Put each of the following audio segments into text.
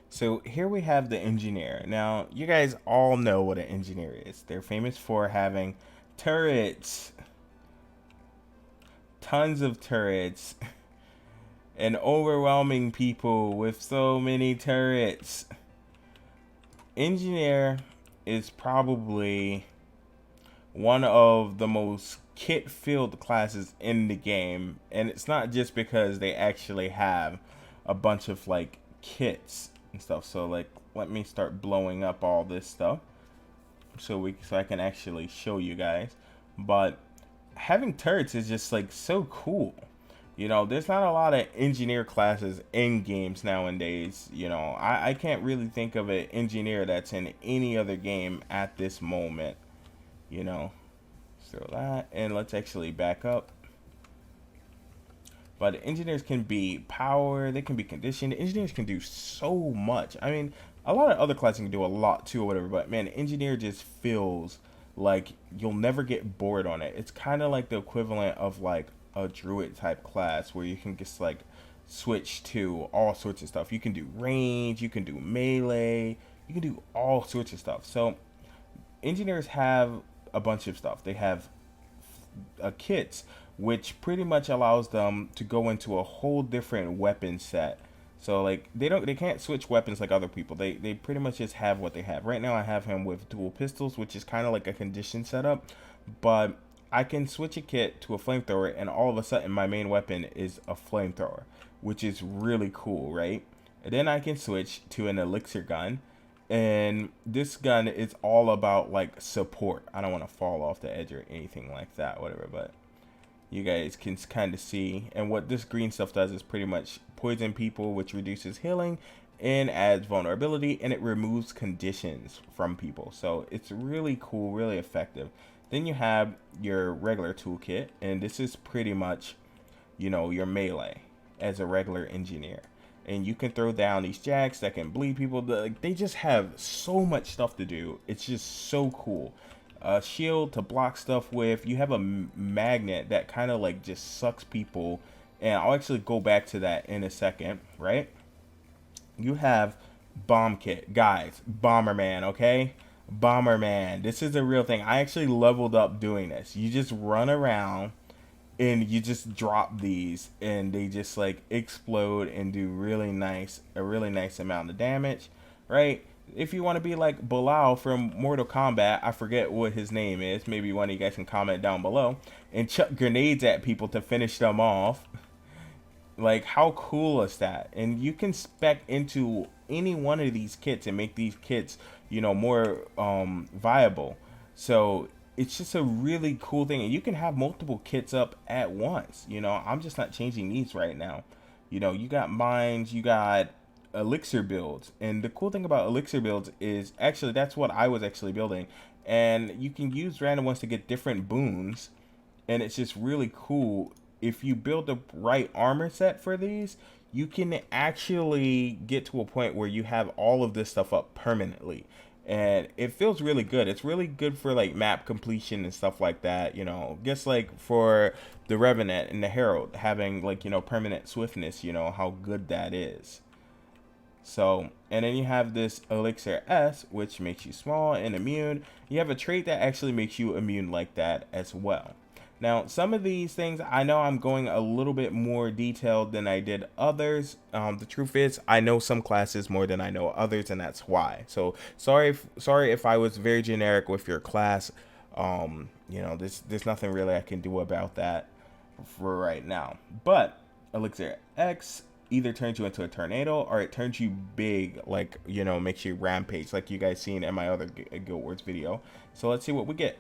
So here we have the engineer. Now, you guys all know what an engineer is. They're famous for having turrets, tons of turrets, and overwhelming people with so many turrets. Engineer is probably one of the most kit filled classes in the game, and it's not just because they actually have a bunch of like kits and stuff. So like let me start blowing up all this stuff so I can actually show you guys. But having turrets is just like so cool. There's not a lot of engineer classes in games nowadays. I can't really think of an engineer that's in any other game at this moment. you know so that, and let's actually back up. But engineers can be power, they can be conditioned. Engineers can do so much. I mean, a lot of other classes can do a lot too or whatever, but man, engineer just feels like you'll never get bored on it. It's kind of like the equivalent of like a druid type class where you can just like switch to all sorts of stuff. You can do range, you can do melee, you can do all sorts of stuff. So engineers have a bunch of stuff. They have kits, which pretty much allows them to go into a whole different weapon set. So like they can't switch weapons like other people. They pretty much just have what they have. Right now I have him with dual pistols, which is kind of like a condition setup, but I can switch a kit to a flamethrower and all of a sudden my main weapon is a flamethrower, which is really cool, right? And then I can switch to an elixir gun, and this gun is all about like support. I don't want to fall off the edge or anything like that, whatever, but you guys can kind of see. And what this green stuff does is pretty much poison people, which reduces healing and adds vulnerability, and it removes conditions from people. So it's really cool, really effective. Then you have your regular toolkit, and this is pretty much, your melee as a regular engineer. And you can throw down these jacks that can bleed people. Like, they just have so much stuff to do. It's just so cool. A shield to block stuff with. You have a magnet that kind of like just sucks people. And I'll actually go back to that in a second, right? You have bomb kit. Guys, Bomberman, okay? Bomberman. This is a real thing. I actually leveled up doing this. You just run around and you just drop these and they just like explode and do a really nice amount of damage, right? If you want to be like Bilal from Mortal Kombat, I forget what his name is, maybe one of you guys can comment down below, and chuck grenades at people to finish them off. Like, how cool is that? And you can spec into any one of these kits and make these kits, more viable. So it's just a really cool thing, and you can have multiple kits up at once. I'm just not changing these right now. You got mines, you got elixir builds, and the cool thing about elixir builds is actually that's what I was actually building, and you can use random ones to get different boons, and it's just really cool. If you build the right armor set for these, you can actually get to a point where you have all of this stuff up permanently, and it feels really good. It's really good for like map completion and stuff like that. Just like for the Revenant and the Herald having like permanent swiftness. How good that is. So, and then you have this Elixir S, which makes you small and immune. You have a trait that actually makes you immune like that as well. Now, some of these things, I know I'm going a little bit more detailed than I did others. The truth is, I know some classes more than I know others, and that's why. So, sorry if I was very generic with your class. There's nothing really I can do about that for right now. But Elixir X either turns you into a tornado or it turns you big, like, makes you rampage, like you guys seen in my other Guild Wars video. So let's see what we get.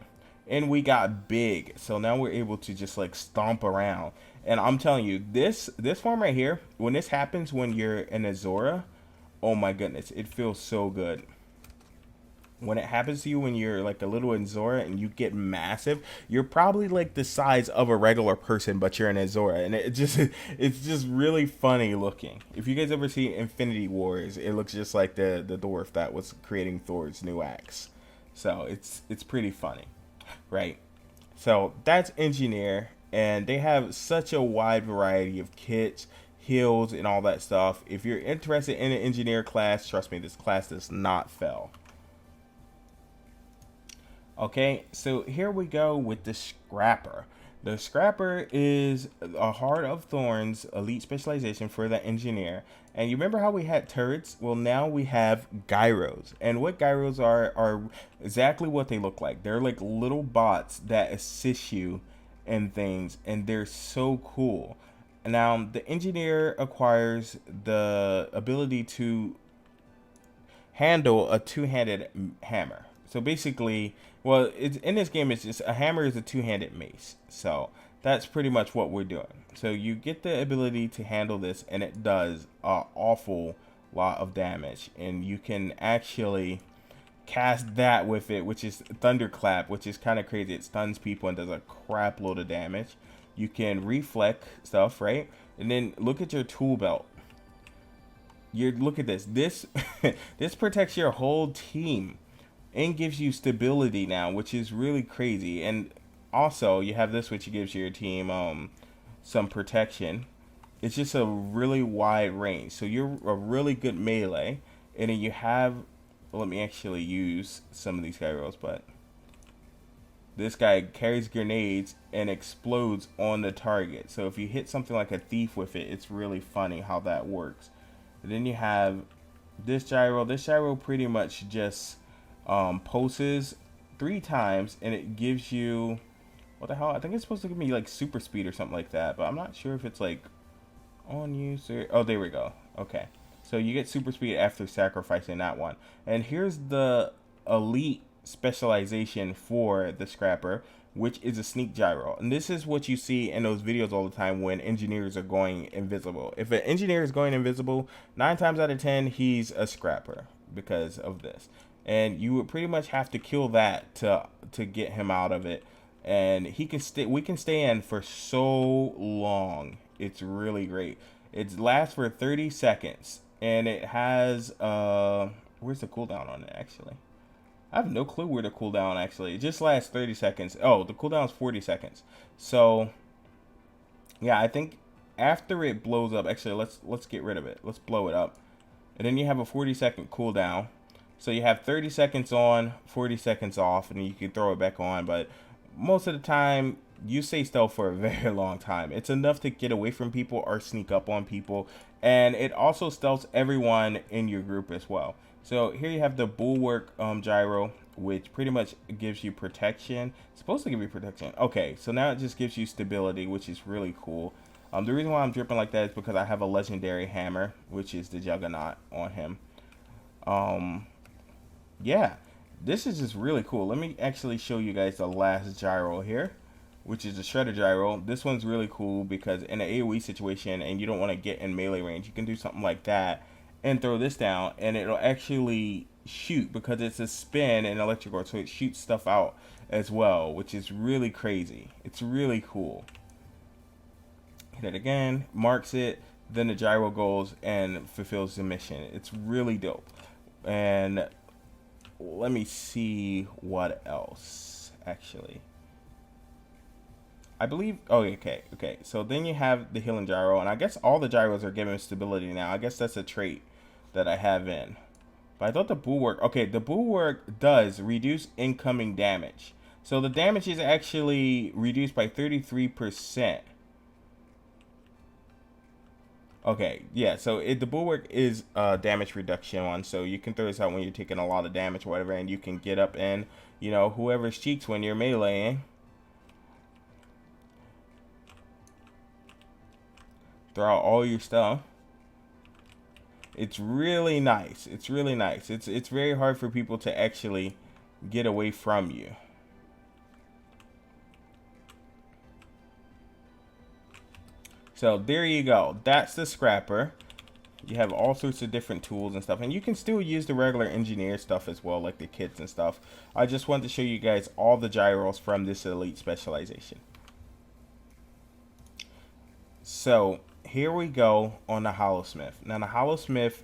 And we got big, so now we're able to just like stomp around. And I'm telling you, this form right here, when this happens when you're in Azora, oh my goodness, it feels so good. When it happens to you when you're like a little Azora and you get massive, you're probably like the size of a regular person, but you're an Azora, and it's just really funny looking. If you guys ever see Infinity Wars, it looks just like the dwarf that was creating Thor's new axe. So it's pretty funny, right? So that's engineer, and they have such a wide variety of kits, heals and all that stuff. If you're interested in an engineer class, trust me, this class does not fail. Okay, so here we go with the Scrapper. The Scrapper is a Heart of Thorns elite specialization for the engineer. And you remember how we had turrets? Well, now we have gyros. And what gyros are exactly what they look like. They're like little bots that assist you in things, and they're so cool. Now, the engineer acquires the ability to handle a two-handed hammer. So basically, well, it's in this game, it's just a hammer is a two-handed mace. So that's pretty much what we're doing. So you get the ability to handle this, and it does an awful lot of damage. And you can actually cast that with it, which is Thunderclap, which is kind of crazy. It stuns people and does a crap load of damage. You can reflect stuff, right? And then look at your tool belt. Look at this. This protects your whole team and gives you stability now, which is really crazy. And also you have this, which gives your team some protection. It's just a really wide range, so you're a really good melee. And then you have, let me actually use some of these gyros, but this guy carries grenades and explodes on the target. So if you hit something like a thief with it, it's really funny how that works. And then you have this gyro. This gyro pretty much just pulses 3 times, and it gives you, what the hell? I think it's supposed to give me like super speed or something like that, but I'm not sure if it's like on user. Oh, there we go. Okay. So you get super speed after sacrificing that one. And here's the elite specialization for the Scrapper, which is a sneak gyro. And this is what you see in those videos all the time when engineers are going invisible. If an engineer is going invisible, 9 times out of 10, he's a Scrapper because of this. And you would pretty much have to kill that to get him out of it. And he can we can stay in for so long. It's really great. It lasts for 30 seconds. And it has, where's the cooldown on it, actually? I have no clue where the cooldown actually. It just lasts 30 seconds. Oh, the cooldown is 40 seconds. So, yeah, I think after it blows up, actually, let's get rid of it. Let's blow it up. And then you have a 40-second cooldown. So you have 30 seconds on, 40 seconds off, and you can throw it back on. But most of the time, you stay stealth for a very long time. It's enough to get away from people or sneak up on people. And it also stealths everyone in your group as well. So here you have the Bulwark gyro, which pretty much gives you protection. It's supposed to give you protection. Okay, so now it just gives you stability, which is really cool. The reason why I'm dripping like that is because I have a legendary hammer, which is the Juggernaut on him. Yeah, this is just really cool. Let me actually show you guys the last gyro here, which is the Shredder gyro. This one's really cool because in an AoE situation and you don't want to get in melee range, you can do something like that and throw this down, and it'll actually shoot because it's a spin and electrical, so it shoots stuff out as well, which is really crazy. It's really cool. Hit it again, marks it, then the gyro goes and fulfills the mission. It's really dope. And let me see what else actually. I believe, oh, okay. So then you have the healing gyro, and I guess all the gyros are given stability now. I guess that's a trait that I have in. But I thought the Bulwark, okay, the Bulwark does reduce incoming damage. So the damage is actually reduced by 33%. Okay, yeah, so the Bulwark is a damage reduction one, so you can throw this out when you're taking a lot of damage or whatever, and you can get up in, you know, whoever's cheeks when you're meleeing. Throw out all your stuff. It's really nice. It's really nice. It's very hard for people to actually get away from you. So there you go. That's the Scrapper. You have all sorts of different tools and stuff, and you can still use the regular engineer stuff as well, like the kits and stuff. I just wanted to show you guys all the gyros from this elite specialization. So here we go on the Holosmith. Now the Holosmith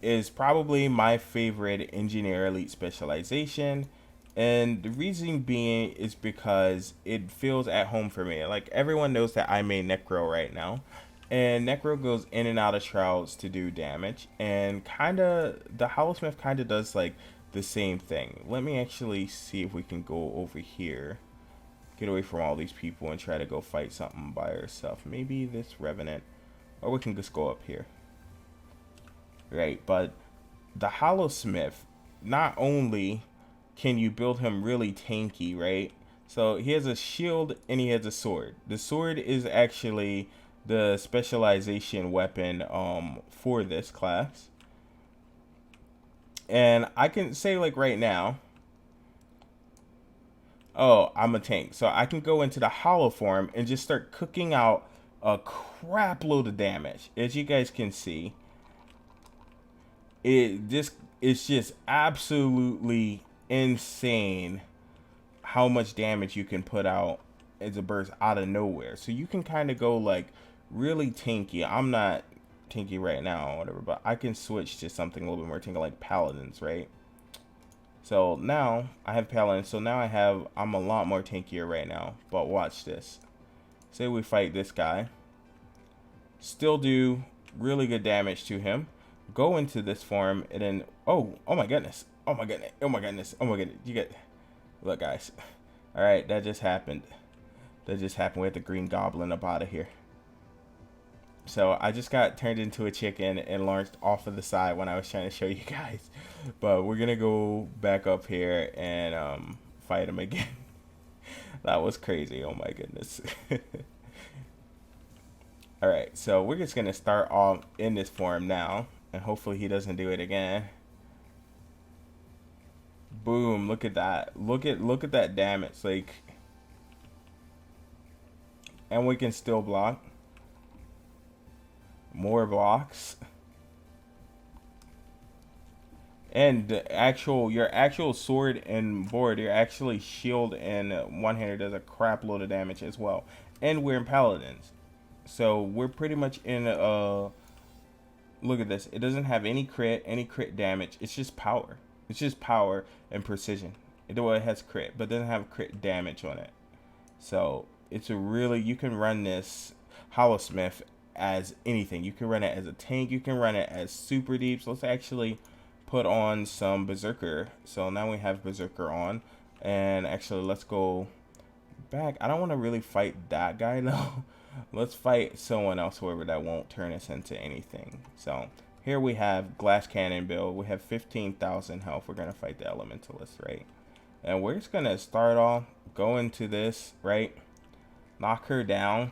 is probably my favorite engineer elite specialization, and the reason being is because it feels at home for me. Like, everyone knows that I main Necro right now, And Necro goes in and out of shrouds to do damage, and kinda the Holosmith kinda does like the same thing. Let me actually see if we can go over here, get away from all these people, and try to go fight something by ourselves. Maybe this Revenant, or we can just go up here. Right, but the Holosmith, not only can you build him really tanky, right? So he has a shield and he has a sword. The sword is actually the specialization weapon for this class. And I can say like right now, oh, I'm a tank. So I can go into the hollow form and just start cooking out a crap load of damage. As you guys can see, it's just absolutely insane how much damage you can put out as a burst out of nowhere. So you can kind of go like really tanky. I'm not tanky right now or whatever, but I can switch to something a little bit more tanky like paladins, right? So now I have paladins, so now I'm a lot more tankier right now. But watch this. Say we fight this guy, still do really good damage to him, go into this form, and then oh my goodness, oh my goodness, oh my goodness, oh my goodness. You get, look guys, all right, that just happened. We had the green goblin up out of here. So I just got turned into a chicken and launched off of the side when I was trying to show you guys. But we're gonna go back up here and fight him again. That was crazy. Oh my goodness. All right, so we're just gonna start off in this form now, and hopefully he doesn't do it again. Boom! Look at that. Look at that damage. Like, and we can still block. More blocks. And your actual sword and board, your actually shield and one-hander does a crap load of damage as well. And we're in paladins, so we're pretty much in look at this. It doesn't have any crit damage. It's just power. It's just power and precision. It has crit, but doesn't have crit damage on it. So it's a really, you can run this Holosmith as anything. You can run it as a tank. You can run it as super deep. So let's actually put on some Berserker. So now we have Berserker on, and actually let's go back. I don't want to really fight that guy though. Let's fight someone else, whoever, that won't turn us into anything. So here we have glass cannon build. We have 15,000 health. We're gonna fight the elementalist, right? And we're just gonna start off, go into this, right? Knock her down.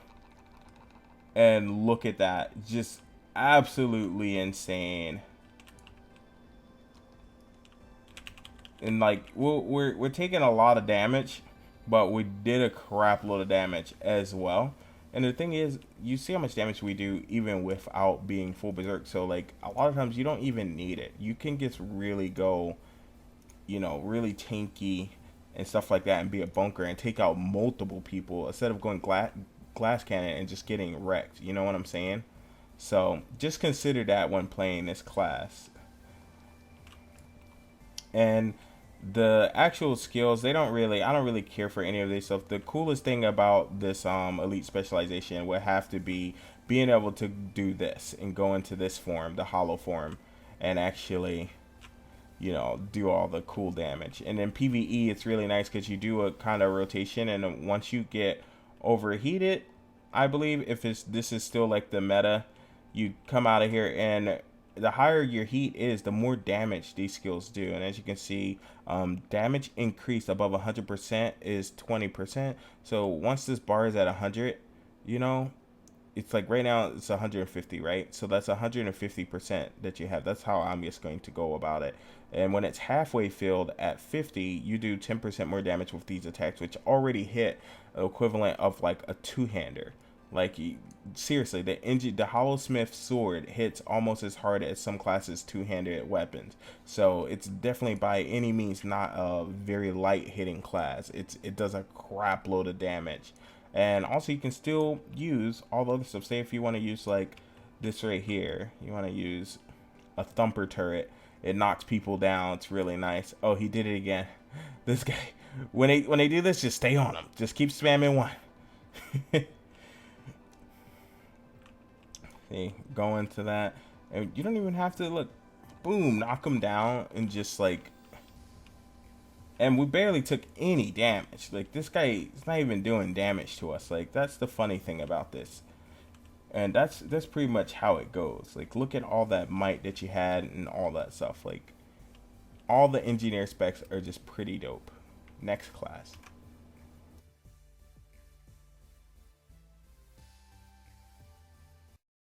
And look at that, just absolutely insane. And like we're taking a lot of damage, but we did a crap load of damage as well. And the thing is, you see how much damage we do even without being full berserk. So like a lot of times you don't even need it. You can just really go, you know, really tanky and stuff like that, and be a bunker and take out multiple people instead of going glass cannon and just getting wrecked. You know what I'm saying? So just consider that when playing this class. And the actual skills, I don't really care for any of this stuff. The coolest thing about this elite specialization would have to be being able to do this and go into this form, the hollow form, and actually, you know, do all the cool damage. And then PvE, it's really nice because you do a kind of rotation, and once you get overheated, I believe, if this is still like the meta, you come out of here, and the higher your heat is, the more damage these skills do. And as you can see, damage increased above 100% is 20%. So once this bar is at 100, you know, it's like right now it's 150, right? So that's 150% that you have. That's how I'm just going to go about it. And when it's halfway filled at 50, you do 10% more damage with these attacks, which already hit equivalent of like a two-hander. Like, seriously, the Holosmith sword hits almost as hard as some classes' two-handed weapons. So it's definitely by any means not a very light hitting class. It does a crap load of damage. And also you can still use all the other stuff. Say if you want to use like this right here, you want to use a thumper turret. It knocks people down. It's really nice. Oh, he did it again. This guy, when they do this, just stay on him. Just keep spamming one. See, go into that, and you don't even have to look. Boom, knock him down, and just like, and we barely took any damage. Like this guy is not even doing damage to us. Like that's the funny thing about this, and that's pretty much how it goes. Like look at all that might that you had and all that stuff. Like all the engineer specs are just pretty dope. Next class.